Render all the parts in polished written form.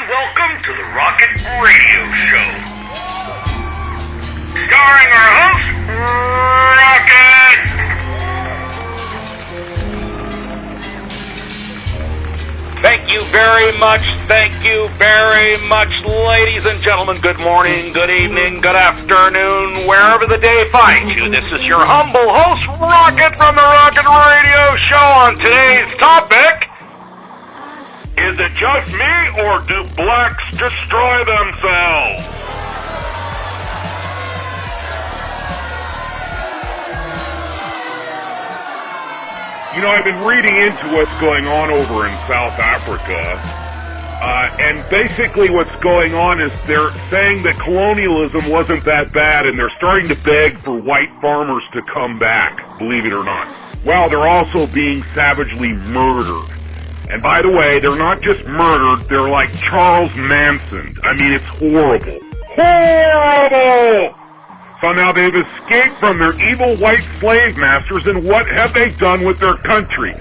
welcome to the Rocket Radio Show. Starring our host, Rocket! Thank you very much, ladies and gentlemen. Good morning, good evening, good afternoon, wherever the day finds you. This is your humble host, Rocket, from the Rocket Radio Show. On today's topic, is it just me, or do blacks destroy themselves? You know, I've been reading into what's going on over in South Africa, and basically what's going on is they're saying that colonialism wasn't that bad, and they're starting to beg for white farmers to come back, believe it or not. Well, they're also being savagely murdered. And by the way, they're not just murdered, they're like Charles Manson. I mean, it's horrible. Horrible! So now they've escaped from their evil white slave masters, and what have they done with their country?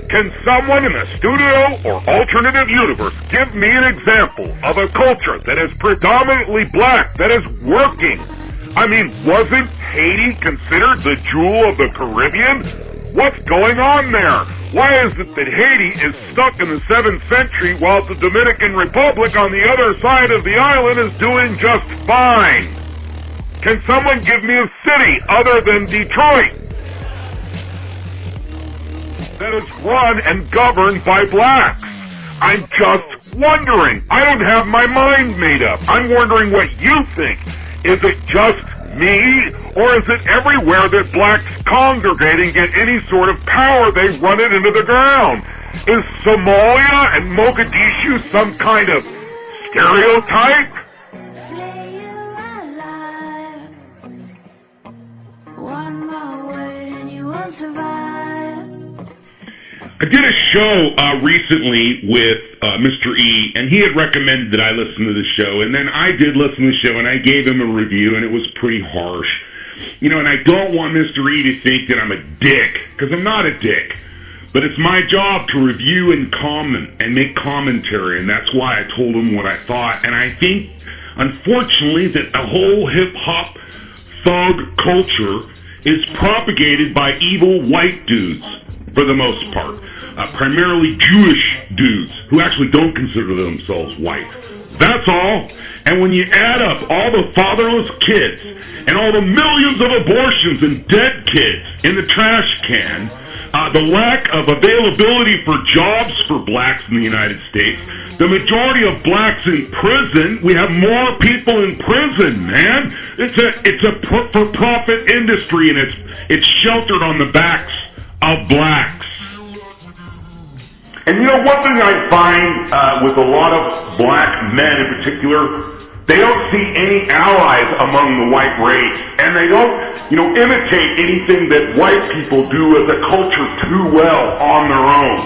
Can someone in the studio or alternative universe give me an example of a culture that is predominantly black, that is working? I mean, wasn't Haiti considered the jewel of the Caribbean? What's going on there? Why is it that Haiti is stuck in the 7th century while the Dominican Republic on the other side of the island is doing just fine? Can someone give me a city other than Detroit that is run and governed by blacks? I'm just wondering. I don't have my mind made up. I'm wondering what you think. Is it just me, or is it everywhere that blacks congregate and get any sort of power, they run it into the ground? Is Somalia and Mogadishu some kind of stereotype? I did a show recently with Mr. E, and he had recommended that I listen to the show, and then I did listen to the show, and I gave him a review, and it was pretty harsh. You know, and I don't want Mr. E to think that I'm a dick, because I'm not a dick. But it's my job to review and comment and make commentary, and that's why I told him what I thought. And I think, unfortunately, that the whole hip-hop thug culture is propagated by evil white dudes, for the most part. Primarily Jewish dudes who actually don't consider themselves white. That's all. And when you add up all the fatherless kids and all the millions of abortions and dead kids in the trash can, the lack of availability for jobs for blacks in the United States, the majority of blacks in prison, we have more people in prison, man. It's a for-profit industry, and it's sheltered on the backs of blacks. And you know, one thing I find with a lot of black men in particular, they don't see any allies among the white race, and they don't, imitate anything that white people do as a culture too well on their own.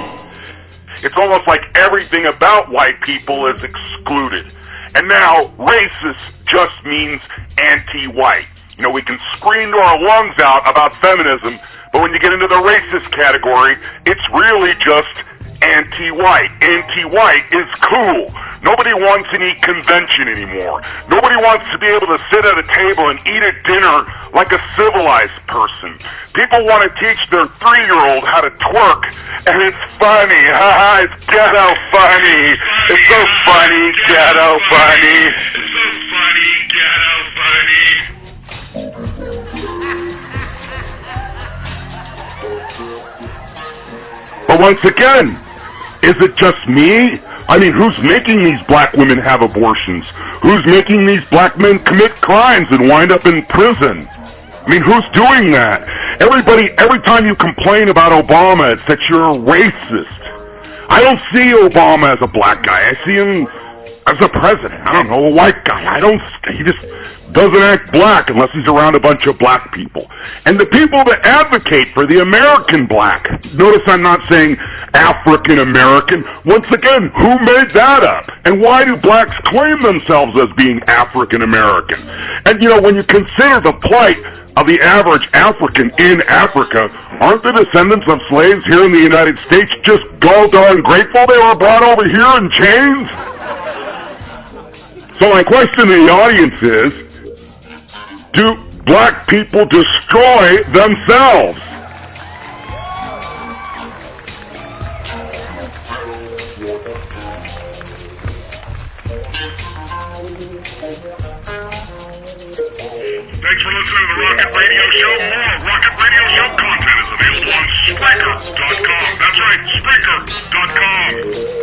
It's almost like everything about white people is excluded. And now, racist just means anti-white. You know, we can scream to our lungs out about feminism, but when you get into the racist category, it's really just anti-white. Anti-white is cool. Nobody wants any convention anymore. Nobody wants to be able to sit at a table and eat a dinner like a civilized person. People want to teach their 3-year-old how to twerk, and it's funny. Ha, it's ghetto funny. It's so funny, ghetto funny. It's so funny, ghetto funny. But once again, is it just me? I mean, who's making these black women have abortions? Who's making these black men commit crimes and wind up in prison? I mean, who's doing that? Every time you complain about Obama, it's that you're a racist. I don't see Obama as a black guy. I see him as a president. I don't know, a white guy. He just doesn't act black unless he's around a bunch of black people. And the people that advocate for the American black, notice I'm not saying African American. Once again, who made that up? And why do blacks claim themselves as being African American? And when you consider the plight of the average African in Africa, aren't the descendants of slaves here in the United States just gall darn grateful they were brought over here in chains? So my question to the audience is, do black people destroy themselves? Thanks for listening to the Rocket Radio Show. More Rocket Radio Show content is available on Spreaker.com. That's right, Spreaker.com.